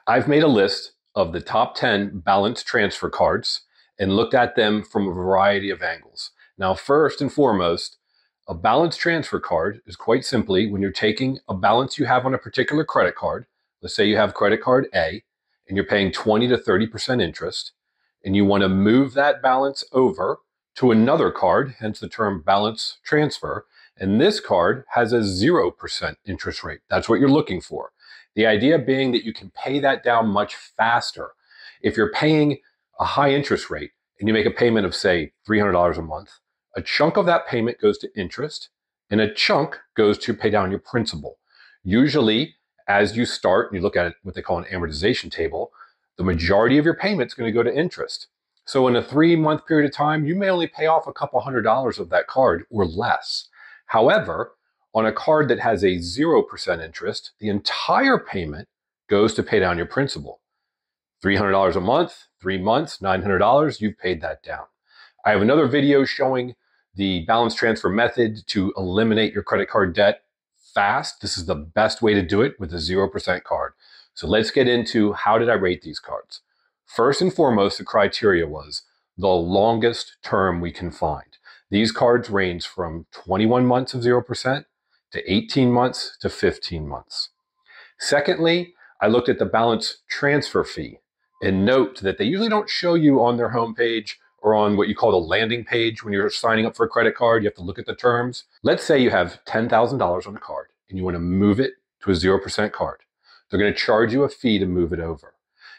I've made a list of the top 10 balance transfer cards and looked at them from a variety of angles. Now, first and foremost, a balance transfer card is quite simply when you're taking a balance you have on a particular credit card. Let's say you have credit card A and you're paying 20 to 30% interest, and you want to move that balance over to another card, hence the term balance transfer. And this card has a 0% interest rate. That's what you're looking for. The idea being that you can pay that down much faster. If you're paying a high interest rate and you make a payment of, say, $300 a month, a chunk of that payment goes to interest and a chunk goes to pay down your principal. Usually, as you start, and you look at what they call an amortization table, the majority of your payment is going to go to interest. So in a 3-month period of time, you may only pay off a couple $100 of that card or less. However, on a card that has a 0% interest, the entire payment goes to pay down your principal. $300 a month, 3 months, $900, you've paid that down. I have another video showing the balance transfer method to eliminate your credit card debt fast. This is the best way to do it with a 0% card. So let's get into how did I rate these cards. First and foremost, the criteria was the longest term we can find. These cards range from 21 months of 0% to 18 months to 15 months. Secondly, I looked at the balance transfer fee, and note that they usually don't show you on their homepage or on what you call the landing page when you're signing up for a credit card. You have to look at the terms. Let's say you have $10,000 on a card and you want to move it to a 0% card. They're going to charge you a fee to move it over.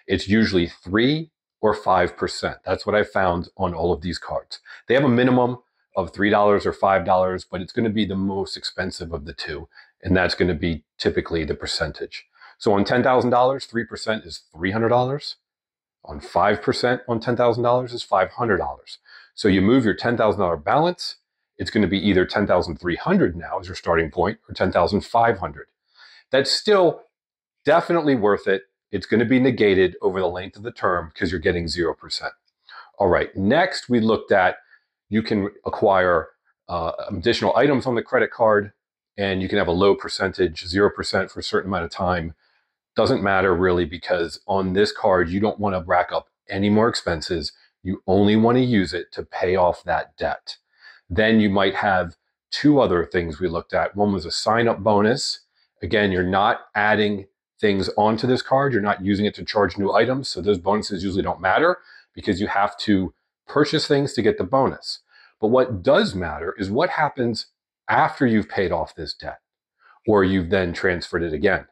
It's usually 3 or 5%. That's what I found on all of these cards. They have a minimum of $3 or $5, but it's going to be the most expensive of the two, and that's going to be typically the percentage. So on $10,000, 3% is $300. On 5% on $10,000 is $500. So you move your $10,000 balance, it's going to be either $10,300 now as your starting point or $10,500. That's still definitely worth it. It's going to be negated over the length of the term because you're getting 0%. All right, next we looked at you can acquire additional items on the credit card, and you can have a low percentage, 0% for a certain amount of time. Doesn't matter really, because on this card, you don't want to rack up any more expenses. You only want to use it to pay off that debt. Then you might have 2 other things we looked at. One was a sign-up bonus. Again, you're not adding things onto this card. You're not using it to charge new items. So those bonuses usually don't matter because you have to purchase things to get the bonus. But what does matter is what happens after you've paid off this debt or you've then transferred it again.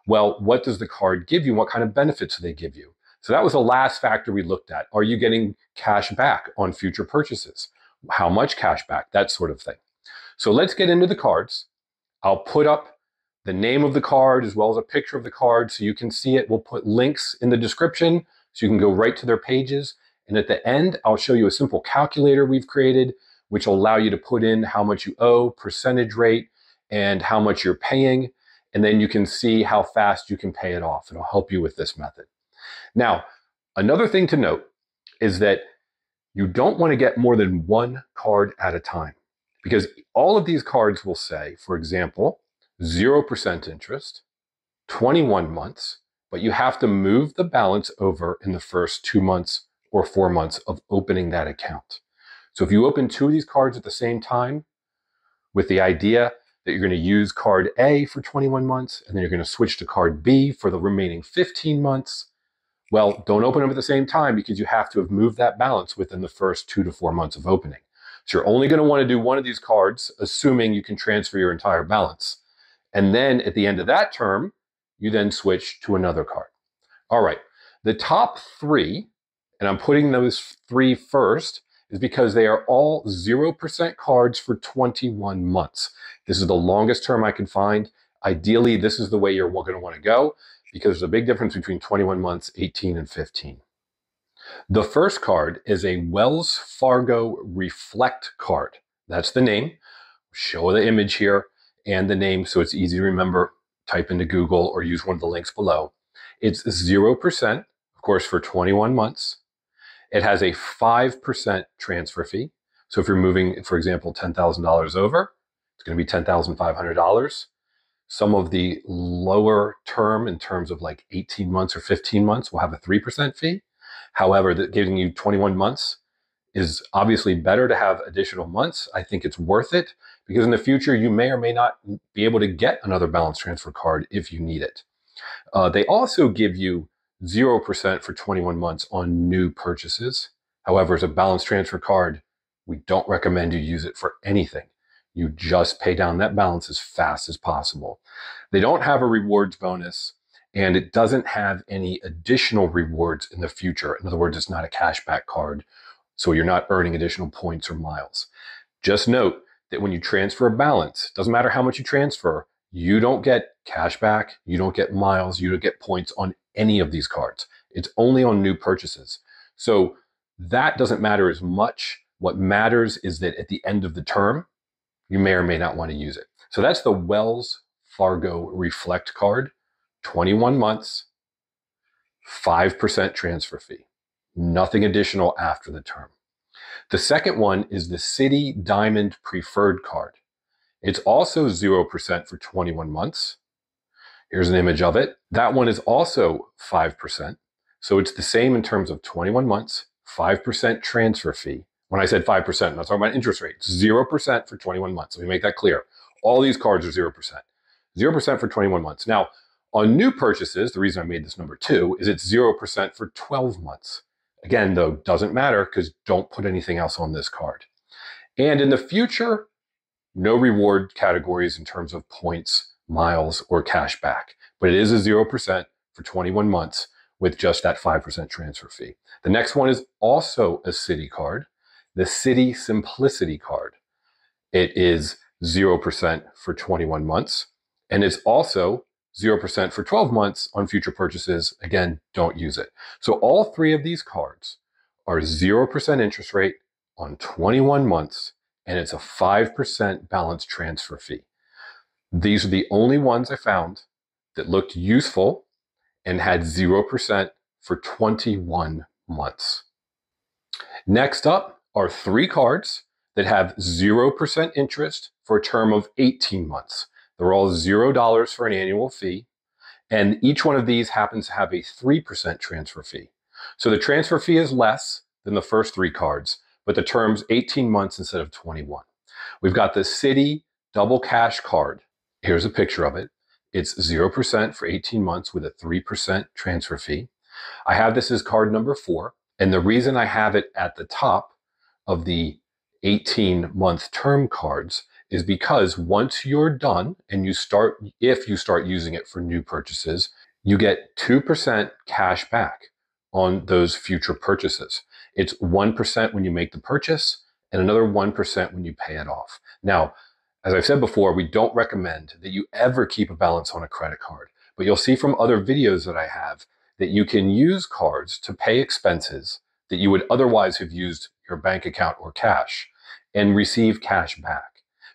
Well, what does the card give you? What kind of benefits do they give you? So that was the last factor we looked at. Are you getting cash back on future purchases? How much cash back? That sort of thing. So let's get into the cards. I'll put up the name of the card as well as a picture of the card so you can see it. We'll put links in the description so you can go right to their pages. And at the end, I'll show you a simple calculator we've created, which will allow you to put in how much you owe, percentage rate, and how much you're paying. And then you can see how fast you can pay it off. It'll help you with this method. Now, another thing to note is that you don't want to get more than 1 card at a time, because all of these cards will say, for example, 0% interest, 21 months, but you have to move the balance over in the first 2 months or 4 months of opening that account. So if you open 2 of these cards at the same time with the idea that you're going to use card A for 21 months and then you're going to switch to card B for the remaining 15 months, well, don't open them at the same time because you have to have moved that balance within the first 2 to 4 months of opening. So you're only going to want to do one of these cards, assuming you can transfer your entire balance. And then at the end of that term, you then switch to another card. All right, the top 3, and I'm putting those 3 first, is because they are all 0% cards for 21 months. This is the longest term I can find. Ideally, this is the way you're going to want to go because there's a big difference between 21 months, 18, and 15. The first card is a Wells Fargo Reflect card. That's the name. Show the image here and the name so it's easy to remember. Type into Google or use one of the links below. It's 0%, of course, for 21 months. It has a 5% transfer fee. So if you're moving, for example, $10,000 over, it's going to be $10,500. Some of the lower term in terms of like 18 months or 15 months will have a 3% fee. However, that giving you 21 months is obviously better to have additional months. I think it's worth it because in the future, you may or may not be able to get another balance transfer card if you need it. They also give you 0% for 21 months on new purchases. However, as a balance transfer card, we don't recommend you use it for anything. You just pay down that balance as fast as possible. They don't have a rewards bonus, and it doesn't have any additional rewards in the future. In other words, it's not a cashback card, so you're not earning additional points or miles. Just note that when you transfer a balance, doesn't matter how much you transfer, you don't get cash back, you don't get miles, you don't get points on any of these cards. It's only on new purchases. So that doesn't matter as much. What matters is that at the end of the term, you may or may not want to use it. So that's the Wells Fargo Reflect card, 21 months, 5% transfer fee, nothing additional after the term. The second one is the Citi Diamond Preferred card. It's also 0% for 21 months. Here's an image of it. That one is also 5%. So it's the same in terms of 21 months, 5% transfer fee. When I said 5%, I'm not talking about interest rates. 0% for 21 months. Let me make that clear. All these cards are 0%. 0% for 21 months. Now, on new purchases, the reason I made this number 2 is it's 0% for 12 months. Again, though, doesn't matter because don't put anything else on this card. And in the future, no reward categories in terms of points, miles, or cash back. But it is a 0% for 21 months with just that 5% transfer fee. The next one is also a Citi card, the Citi Simplicity card. It is 0% for 21 months, and it's also 0% for 12 months on future purchases. Again, don't use it. So all 3 of these cards are 0% interest rate on 21 months, and it's a 5% balance transfer fee. These are the only ones I found that looked useful and had 0% for 21 months. Next up are 3 cards that have 0% interest for a term of 18 months. They're all $0 for an annual fee, and each one of these happens to have a 3% transfer fee. So the transfer fee is less than the first 3 cards, but the term's 18 months instead of 21. We've got the Citi Double Cash card. Here's a picture of it. It's 0% for 18 months with a 3% transfer fee. I have this as card number 4, and the reason I have it at the top of the 18-month term cards is because once you're done and if you start using it for new purchases, you get 2% cash back on those future purchases. It's 1% when you make the purchase and another 1% when you pay it off. Now, as I've said before, we don't recommend that you ever keep a balance on a credit card, but you'll see from other videos that I have that you can use cards to pay expenses that you would otherwise have used your bank account or cash and receive cash back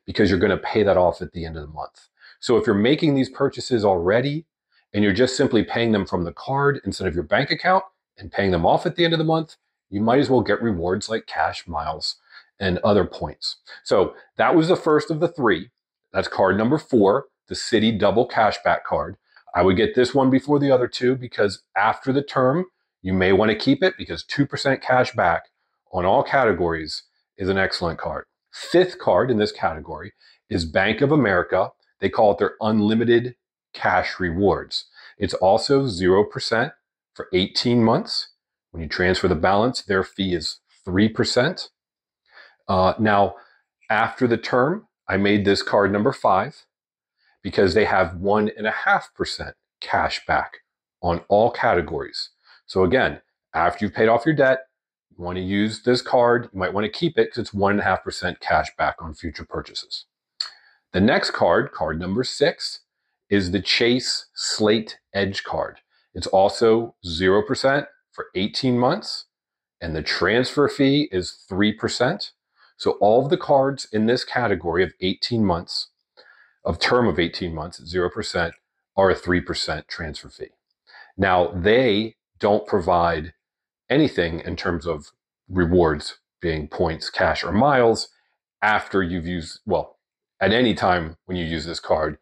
because you're going to pay that off at the end of the month. So if you're making these purchases already and you're just simply paying them from the card instead of your bank account and paying them off at the end of the month, you might as well get rewards like cash, miles, and other points. So that was the first of the 3. That's card number 4, the Citi Double Cashback card. I would get this one before the other 2 because after the term, you may want to keep it because 2% cash back on all categories is an excellent card. 5th card in this category is Bank of America. They call it their Unlimited Cash Rewards. It's also 0% for 18 months. When you transfer the balance, their fee is 3%. Now, after the term, I made this card number 5 because they have 1.5% cash back on all categories. So again, after you've paid off your debt, you want to use this card. You might want to keep it because it's 1.5% cash back on future purchases. The next card, card number 6, is the Chase Slate Edge card. It's also 0% for 18 months, and the transfer fee is 3%. So all of the cards in this category of 18 months, of term of 18 months, 0%, are a 3% transfer fee. Now, they don't provide anything in terms of rewards being points, cash, or miles after you've used, well, at any time when you use this card,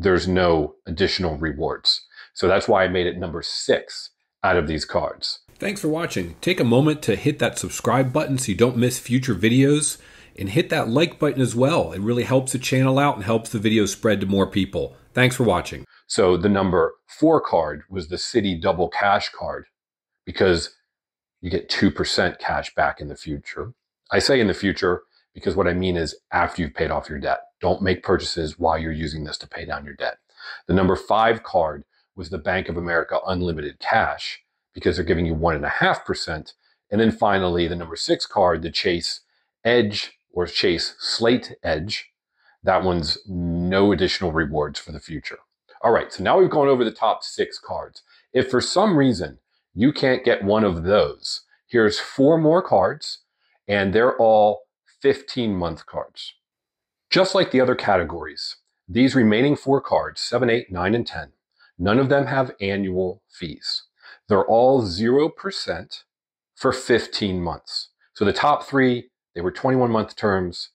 there's no additional rewards. So that's why I made it number 6 out of these cards. Thanks for watching. Take a moment to hit that subscribe button so you don't miss future videos, and hit that like button as well. It really helps the channel out and helps the video spread to more people. Thanks for watching. So the number 4 card was the City Double Cash card because you get 2% cash back in the future. I say in the future because what I mean is after you've paid off your debt. Don't make purchases while you're using this to pay down your debt. The number 5 card was the Bank of America Unlimited Cash because they're giving you 1.5%. And then finally, the number 6 card, the Chase Edge or Chase Slate Edge. That one's no additional rewards for the future. All right, so now we've gone over the top 6 cards. If for some reason you can't get one of those, here's 4 more cards, and they're all 15-month cards. Just like the other categories, these remaining 4 cards, 7, 8, 9, and 10, none of them have annual fees. They're all 0% for 15 months. So the top 3, they were 21-month terms.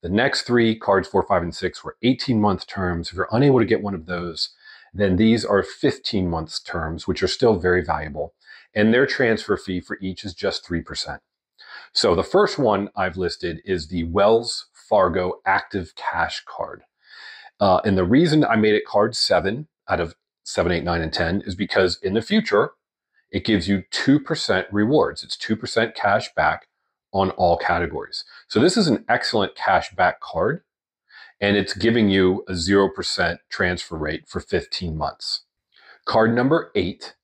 The next 3, cards 4, 5, and 6, were 18-month terms. If you're unable to get one of those, then these are 15-month terms, which are still very valuable. And their transfer fee for each is just 3%. So the first one I've listed is the Wells Fargo Active Cash Card. And the reason I made it card 7 out of 7, 8, 9, and 10 is because in the future, it gives you 2% rewards. It's 2% cash back on all categories. So this is an excellent cash back card, and it's giving you a 0% transfer rate for 15 months. Card number 8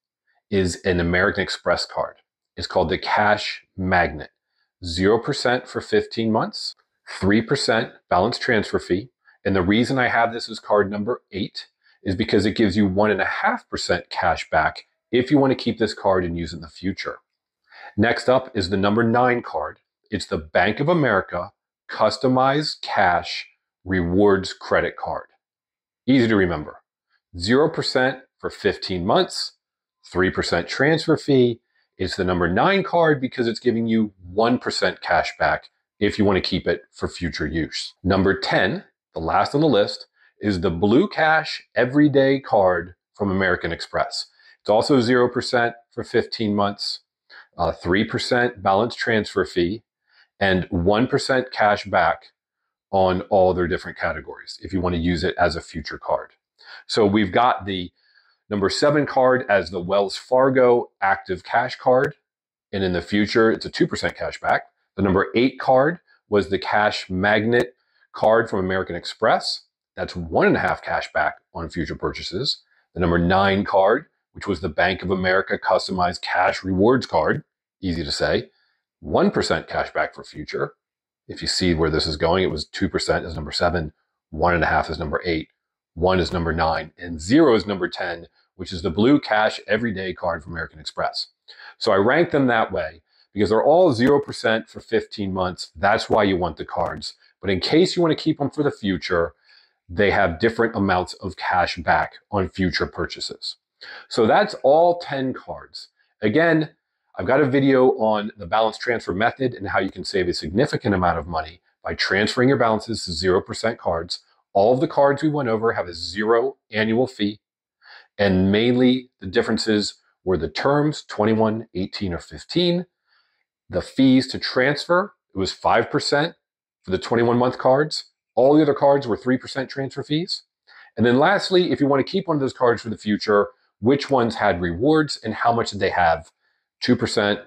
is an American Express card. It's called the Cash Magnet. 0% for 15 months, 3% balance transfer fee. And the reason I have this as card number 8 is because it gives you 1.5% cash back if you want to keep this card and use it in the future. Next up is the number 9 card. It's the Bank of America Customized Cash Rewards Credit Card. Easy to remember. 0% for 15 months, 3% transfer fee. It's the number 9 card because it's giving you 1% cash back if you want to keep it for future use. Number 10, the last on the list, is the Blue Cash Everyday Card from American Express. It's also 0% for 15 months, 3% balance transfer fee, and 1% cash back on all their different categories if you want to use it as a future card. So we've got the number 7 card as the Wells Fargo Active Cash Card, and in the future, it's a 2% cash back. The number 8 card was the Cash Magnet card from American Express. That's 1.5% cash back on future purchases. The number 9 card, which was the Bank of America Customized Cash Rewards Card, easy to say, 1% cash back for future. If you see where this is going, it was 2% is number 7, 1.5% is number 8, 1 is number 9, and 0 is number 10, which is the Blue Cash Everyday Card from American Express. So I ranked them that way because they're all 0% for 15 months. That's why you want the cards. But in case you want to keep them for the future, they have different amounts of cash back on future purchases. So that's all 10 cards. Again, I've got a video on the balance transfer method and how you can save a significant amount of money by transferring your balances to 0% cards. All of the cards we went over have a 0 annual fee. And mainly the differences were the terms, 21, 18, or 15. The fees to transfer, it was 5% for the 21-month cards. All the other cards were 3% transfer fees. And then lastly, if you want to keep one of those cards for the future, which ones had rewards and how much did they have? 2%,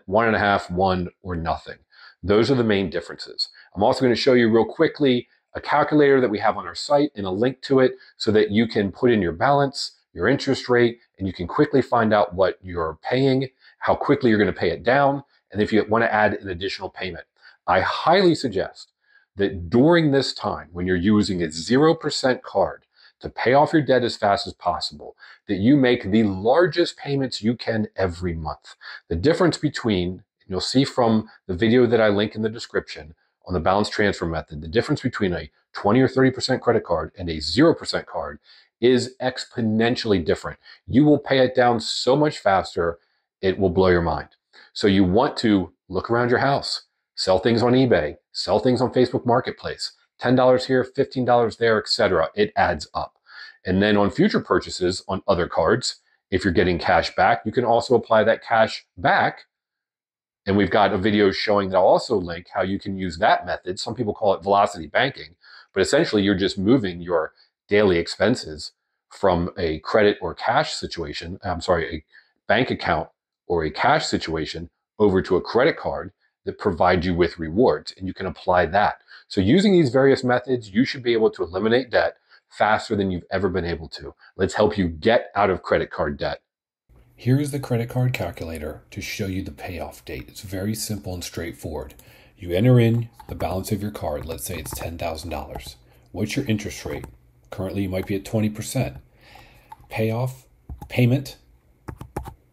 1.5%, 1%, or nothing. Those are the main differences. I'm also going to show you real quickly a calculator that we have on our site and a link to it so that you can put in your balance, your interest rate, and you can quickly find out what you're paying, how quickly you're going to pay it down, and if you want to add an additional payment. I highly suggest that during this time, when you're using a 0% card to pay off your debt as fast as possible, that you make the largest payments you can every month. The difference between, you'll see from the video that I link in the description on the balance transfer method, the difference between a 20 or 30% credit card and a 0% card is exponentially different. You will pay it down so much faster, it will blow your mind. So you want to look around your house, sell things on eBay, sell things on Facebook Marketplace, $10 here, $15 there, etc. It adds up. And then on future purchases on other cards, if you're getting cash back, you can also apply that cash back. And we've got a video showing that I'll also link how you can use that method. Some people call it velocity banking, but essentially you're just moving your daily expenses from a credit or cash situation, a bank account or a cash situation over to a credit card that provides you with rewards, and you can apply that. So using these various methods, you should be able to eliminate debt faster than you've ever been able to. Let's help you get out of credit card debt. Here is the credit card calculator to show you the payoff date. It's very simple and straightforward. You enter in the balance of your card. Let's say it's $10,000. What's your interest rate? Currently, you might be at 20%. Payoff, payment,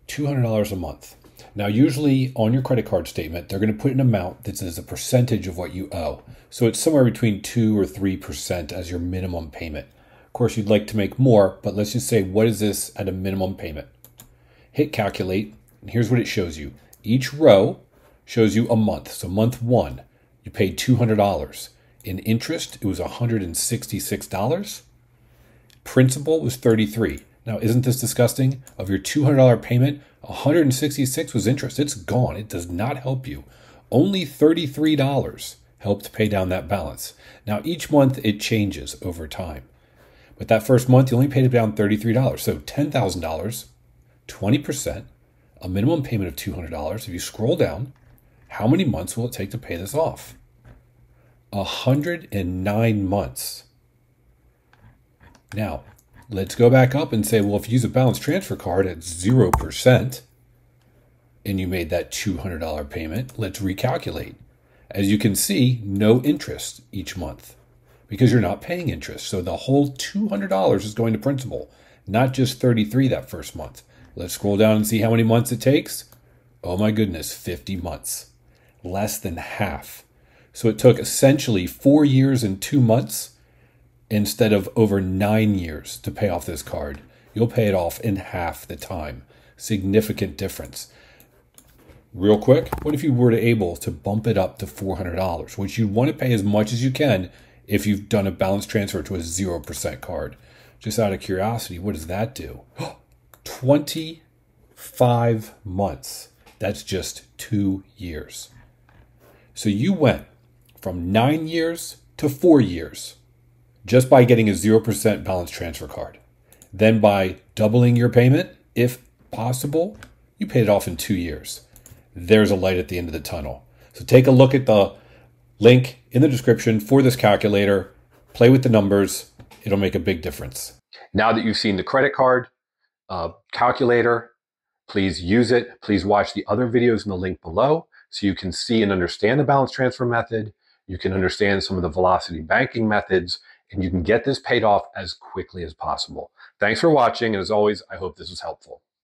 $200 a month. Now, usually on your credit card statement, they're going to put an amount that says a percentage of what you owe. So it's somewhere between 2 or 3% as your minimum payment. Of course, you'd like to make more, but let's just say, what is this at a minimum payment? Hit calculate, and here's what it shows you. Each row shows you a month. So month 1, you paid $200. In interest, it was $166. Principal was $33. Now, isn't this disgusting? Of your $200 payment, $166 was interest. It's gone. It does not help you. Only $33 helped pay down that balance. Now, each month it changes over time. But that first month, you only paid down $33. So $10,000, 20%, a minimum payment of $200. If you scroll down, how many months will it take to pay this off? 109 months. Now, let's go back up and say, well, if you use a balance transfer card at 0% and you made that $200 payment, let's recalculate. As you can see, no interest each month because you're not paying interest. So the whole $200 is going to principal, not just $33 that first month. Let's scroll down and see how many months it takes. Oh my goodness, 50 months. Less than half. So it took essentially 4 years and 2 months instead of over 9 years to pay off this card. You'll pay it off in half the time. Significant difference. Real quick, what if you were able to bump it up to $400, which you want to pay as much as you can if you've done a balance transfer to a 0% card? Just out of curiosity, what does that do? 25 months. That's just 2 years. So you went from 9 years to 4 years just by getting a 0% balance transfer card. Then by doubling your payment, if possible, you paid it off in 2 years. There's a light at the end of the tunnel. So take a look at the link in the description for this calculator. Play with the numbers. It'll make a big difference. Now that you've seen the credit card calculator, please use it. Please watch the other videos in the link below so you can see and understand the balance transfer method. You can understand some of the velocity banking methods, and you can get this paid off as quickly as possible. Thanks for watching, and as always, I hope this was helpful.